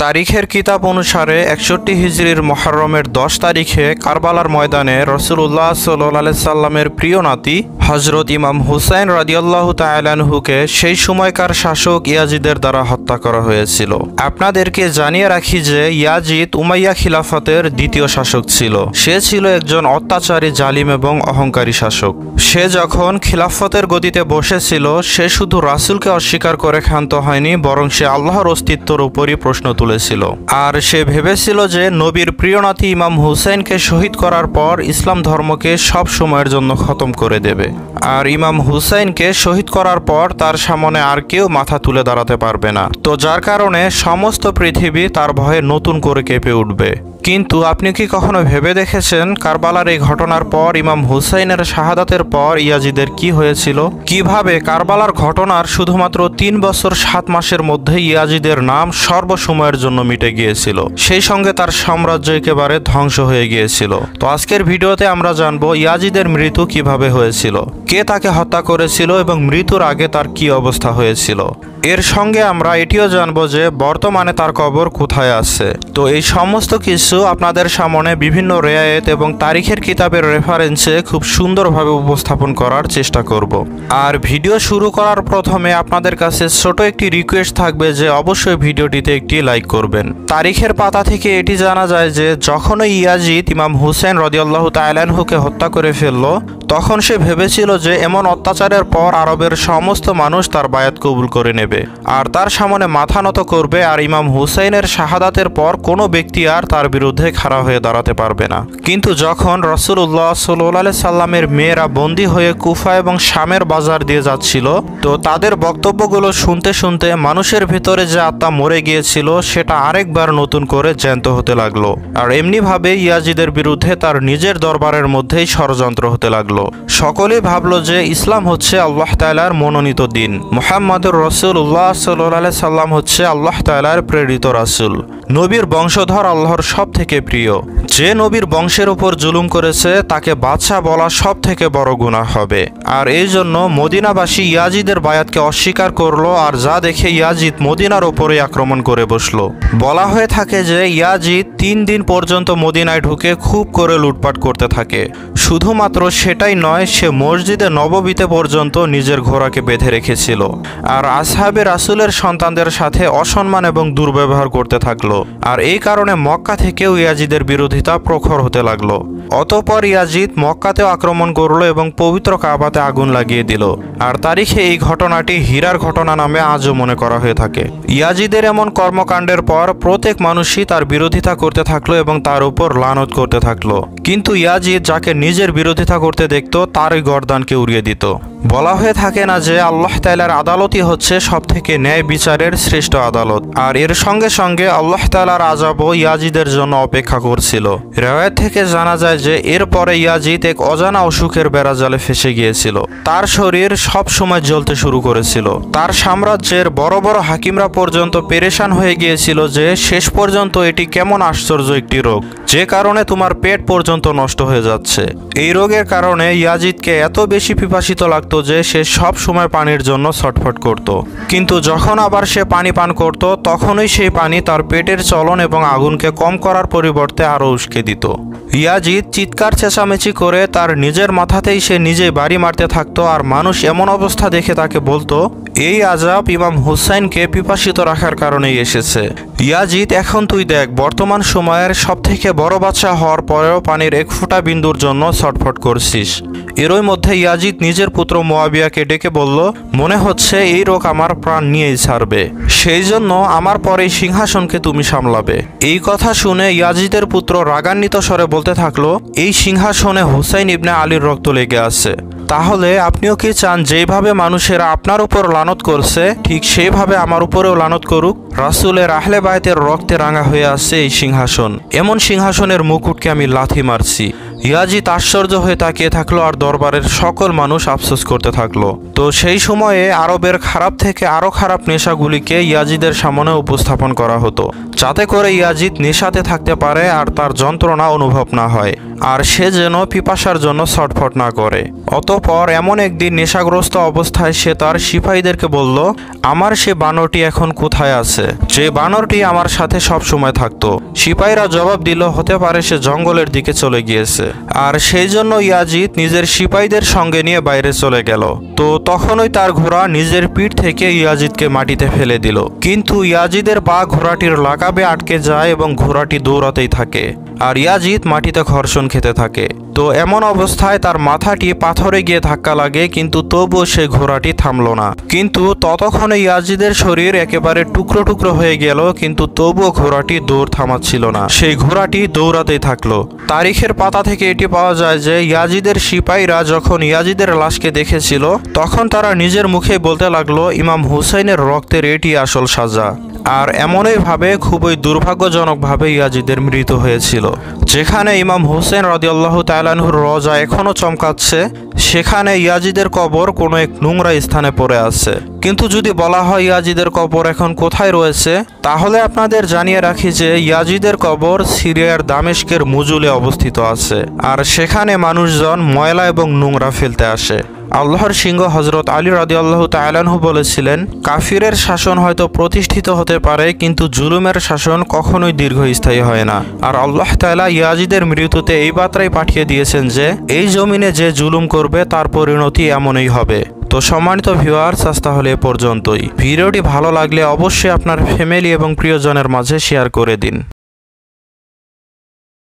তারিখের কিতাব অনুসারে ৬১ হিজরির মুহররমের ১০ তারিখে কারবালার ময়দানে রাসূলুল্লাহ সাল্লাল্লাহু আলাইহি সাল্লামের প্রিয় নাতি হযরত ইমাম হুসাইন রাদিয়াল্লাহু তাআলা আনহুকে সেই সময়কার শাসক ইয়াজিদের দ্বারা হত্যা করা হয়েছিল। আপনাদেরকে জানিয়ে রাখি যে ইয়াজিদ উমাইয়া খিলাফতের দ্বিতীয় শাসক ছিল। সে ছিল একজন অত্যাচারী, জালিম এবং অহংকারী শাসক। সে যখন খিলাফতের গদিতে বসেছিল, সে শুধু রাসূলকে অস্বীকার করে ক্ষান্ত হয়নি, বরং সে আল্লাহর অস্তিত্বের উপরই প্রশ্ন তুলেছিল। আর সে ভেবেছিল যে নবীর প্রিয় নাতি ইমাম হুসাইনকে শহীদ করার পর ইসলাম ধর্মকে সব সময়ের জন্য খতম করে দেবে। আর ইমাম হুসাইনকে শহীদ করার পর তার সামনে আর কেউ মাথা তুলে দাঁড়াতে পারবে না। তো যার কারণে সমস্ত পৃথিবী তার ভয়ে নতুন করে কেঁপে উঠবে। কিন্তু আপনি কি কখনো ভেবে দেখেছেন কারবালার এই ঘটনার পর ইমাম হুসাইনের শাহাদাতের পর ইয়াজিদের কি হয়েছিল? কিভাবে কারবালার ঘটনার শুধুমাত্র ৩ বছর ৭ মাসের মধ্যে ইয়াজিদের নাম সর্বসময়ের জন্য মিটে গিয়েছিল, সেই সঙ্গে তার সাম্রাজ্য একেবারে ধ্বংস হয়ে গিয়েছিল। তো আজকের ভিডিওতে আমরা জানবো ইয়াজিদের মৃত্যু কিভাবে হয়েছিল, কে তাকে হত্যা করেছিল এবং মৃত্যুর আগে তার কি অবস্থা হয়েছিল। এর সঙ্গে আমরা এটিও জানবো যে বর্তমানে তার কবর কোথায় আছে। তো এই সমস্ত কিছু আপনাদের সামনে বিভিন্ন রিওয়ায়াত এবং তারিখের কিতাবের রেফারেন্সে খুব সুন্দরভাবে উপস্থাপন করার চেষ্টা করব। আর ভিডিও শুরু করার প্রথমে আপনাদের কাছে ছোট একটি রিকোয়েস্ট থাকবে যে অবশ্যই ভিডিওটিতে একটি লাইক করবেন। তারিখের পাতা থেকে এটি জানা যায় যে যখনই ইয়াজিদ ইমাম হুসাইন রাদিয়াল্লাহু তাআলা আনহুকে হত্যা করে ফেলল, তখন সে ভেবেছিল যে এমন অত্যাচারের পর আরবের সমস্ত মানুষ তার বায়াত কবুল করে নেবে আর তার সামনে মাথা নত করবে, আর ইমাম হুসাইনের শাহাদাতের পর কোনো ব্যক্তি আর তার বিরুদ্ধে খাড়া হয়ে দাঁড়াতে পারবে না। কিন্তু যখন রাসূলুল্লাহ সাল্লাল্লাহু আলাইহি সাল্লামের মেয়েরা বন্দী হয়ে কুফা এবং শামের বাজার দিয়ে যাচ্ছিল, তো তাদের বক্তব্যগুলো শুনতে শুনতে মানুষের ভিতরে যে আত্মা মরে গিয়েছিল সেটা আরেকবার নতুন করে জ্যান্ত হতে লাগলো। আর এমনিভাবে ইয়াজিদের বিরুদ্ধে তার নিজের দরবারের মধ্যেই ষড়যন্ত্র হতে লাগলো। সকলেই ভাবলো যে ইসলাম হচ্ছে আল্লাহ তাআলার মনোনীত দিন, মুহাম্মদুর রাসূলুল্লাহ সাল্লাল্লাহু আলাইহি সাল্লাম হচ্ছে আল্লাহ তাআলার প্রেরিত রাসূল, নবীর বংশধর আল্লাহর সব থেকে প্রিয়। যে নবীর বংশের উপর জুলুম করেছে তাকে বাদশাহ বলা সব থেকে বড় গুনাহ হবে। আর এই জন্য মদিনাবাসী ইয়াজিদের বায়াতকে অস্বীকার করলো, আর যা দেখে ইয়াজিদ মদিনার ওপরে আক্রমণ করে বসলো। বলা হয়ে থাকে যে ইয়াজিদ ৩ দিন পর্যন্ত মদিনায় ঢুকে খুব করে লুটপাট করতে থাকে। শুধুমাত্র সেটাই নয়, সে মসজিদে নববীতে পর্যন্ত নিজের ঘোড়াকে বেঁধে রেখেছিল আর আসহাবে রাসূলের সন্তানদের সাথে অসম্মান এবং দুর্ব্যবহার করতে থাকলো। আর এই কারণে মক্কা থেকেও ইয়াজিদের বিরোধিতা প্রখর হতে লাগলো। অতঃপর ইয়াজিদ মক্কাতেও আক্রমণ করলো এবং পবিত্র কাবাতে আগুন লাগিয়ে দিল। আর তারিখে এই ঘটনাটি হীরার ঘটনা নামে আজও মনে করা হয়ে থাকে। ইয়াজিদের এমন কর্মকাণ্ডের পর প্রত্যেক মানুষই তার বিরোধিতা করতে থাকলো এবং তার উপর লানত করতে থাকলো। কিন্তু ইয়াজিদ যাকে নিজের বিরোধিতা করতে দেখত তারই গর্দানকে উড়িয়ে দিত। বলা হয়ে থাকে না যে আল্লাহ তাআলার আদালতই হচ্ছে সবথেকে ন্যায় বিচারের শ্রেষ্ঠ আদালত। আর এর সঙ্গে সঙ্গে আল্লাহ তাআলার আযাবও ইয়াজিদের জন্য অপেক্ষা করছিল। রিওয়ায়াত থেকে জানা যায় যে এরপরে ইয়াজিদ এক অজানা অসুখের বেড়াজালে ফেসে গিয়েছিল। তার শরীর সব সময় জ্বলতে শুরু করেছিল। তার সাম্রাজ্যের বড় বড় হাকিমরা পর্যন্ত পেরেশান হয়ে গিয়েছিল যে শেষ পর্যন্ত এটি কেমন আশ্চর্য একটি রোগ, যে কারণে তোমার পেট পর্যন্ত নষ্ট হয়ে যাচ্ছে। এই রোগের কারণে ইয়াজিদকে এত বেশি পিপাসিত লাগতো যে সে সব সময় পানির জন্য ছটফট করত। কিন্তু যখন আবার সে পানি পান করত, তখনই সেই পানি তার পেটের চলন এবং আগুনকে কম করার পরিবর্তে আরও উস্কে দিত। ইয়াজিদ চিৎকার চেঁচামেচি করে তার নিজের মাথাতেই সে নিজেই বাড়ি মারতে থাকতো। আর মানুষ এমন অবস্থা দেখে তাকে বলতো এই আযাব ইমাম হুসাইনকে পিপাসিত রাখার কারণেই এসেছে। ইয়াজিদ, এখন তুই দেখ, বর্তমান সময়ের সবথেকে বড় বাদশা হওয়ার পরেও পানির এক ফোঁটা বিন্দুর জন্য ছটফট করছিস। এরই মধ্যে ইয়াজিদ নিজের পুত্র মুয়াবিয়াকে ডেকে বলল, মনে হচ্ছে এই রোগ আমার প্রাণ নিয়েই ছাড়বে, সেই জন্য আমার পরে সিংহাসনকে তুমি সামলাবে। এই কথা শুনে ইয়াজিদের পুত্র রাগান্বিত স্বরে বলতে থাকলো, এই সিংহাসনে হুসাইন ইবনে আলীর রক্ত লেগে আছে। তাহলে আপনিও কি চান যেভাবে মানুষেরা আপনার উপর লানত করছে ঠিক সেইভাবে আমার উপরেও লানত করুক? রাসূলের আহলে বায়তের রক্তে রাঙা হয়ে আছে এই সিংহাসন, এমন সিংহাসনের মুকুটকে আমি লাথি মারছি। ইয়াজিদ আশ্চর্য হয়ে তাকিয়ে থাকলো আর দরবারের সকল মানুষ আফসোস করতে থাকলো। তো সেই সময়ে আরবের খারাপ থেকে আরো খারাপ নেশাগুলিকে ইয়াজিদের সামনে উপস্থাপন করা হতো, যাতে করে ইয়াজিদ নেশাতে থাকতে পারে আর তার যন্ত্রণা অনুভব না হয়, আর সে যেন পিপাসার জন্য ছটফট না করে। অতঃপর এমন একদিন নেশাগ্রস্ত অবস্থায় সে তার সিপাহীদেরকে বলল, আমার সে বানরটি এখন কোথায় আছে, যে বানরটি আমার সাথে সব সময় থাকতো। সিপাহীরা জবাব দিল, হতে পারে সে জঙ্গলের দিকে চলে গিয়েছে। আর সেই জন্য ইয়াজিদ নিজের সিপাহীদের সঙ্গে নিয়ে বাইরে চলে গেল। তো তখনই তার ঘোড়া নিজের পিঠ থেকে ইয়াজিদকে মাটিতে ফেলে দিল, কিন্তু ইয়াজিদের পা ঘোড়াটির লাগাবে আটকে যায় এবং ঘোড়াটি দৌড়াতেই থাকে, আর ইয়াজিদ মাটিতে ঘর্ষণ খেতে থাকে। তো এমন অবস্থায় তার মাথাটি পাথরে গিয়ে ধাক্কা লাগে, কিন্তু তবুও সেই ঘোড়াটি থামল না। কিন্তু ততক্ষণে ইয়াজিদের শরীর একেবারে টুকরো টুকরো হয়ে গেল, কিন্তু তবুও ঘোড়াটি দৌড় থামাচ্ছিল না, সেই ঘোড়াটি দৌড়াতেই থাকলো। তারিখের পাতা থেকে এটি পাওয়া যায় যে ইয়াজিদের সিপাহীরা যখন ইয়াজিদের লাশকে দেখেছিল, তখন তারা নিজের মুখে বলতে লাগলো, ইমাম হুসাইনের রক্তের এটি আসল সাজা। আর এমনইভাবে খুবই দুর্ভাগ্যজনকভাবে ইয়াজিদের মৃত্যু হয়েছিল। যেখানে ইমাম হুসেন রাদিয়াল্লাহু তাআলা আনহুর রওজা এখনও চমকাচ্ছে, সেখানে ইয়াজিদের কবর কোনো এক নোংরা স্থানে পড়ে আছে। কিন্তু যদি বলা হয় ইয়াজিদের কবর এখন কোথায় রয়েছে, তাহলে আপনাদের জানিয়ে রাখি যে ইয়াজিদের কবর সিরিয়ার দামেস্কের মুজুলে অবস্থিত আছে, আর সেখানে মানুষজন ময়লা এবং নোংরা ফেলতে আসে। আল্লাহর সিংহ হযরত আলী রাদিয়াল্লাহু তাআলা আনহু বলেছিলেন, কাফিরের শাসন হয়তো প্রতিষ্ঠিত হতে পারে, কিন্তু জুলুমের শাসন কখনোই দীর্ঘস্থায়ী হয় না। আর আল্লাহ তাআলা ইয়াজিদের মৃত্যুতে এই বার্তাই পাঠিয়ে দিয়েছেন যে এই জমিনে যে জুলুম করবে তার পরিণতি এমনই হবে। তো সম্মানিত ভিউয়ার্স, আজ তাহলে এ পর্যন্তই। ভিডিওটি ভালো লাগলে অবশ্যই আপনার ফ্যামিলি এবং প্রিয়জনের মাঝে শেয়ার করে দিন।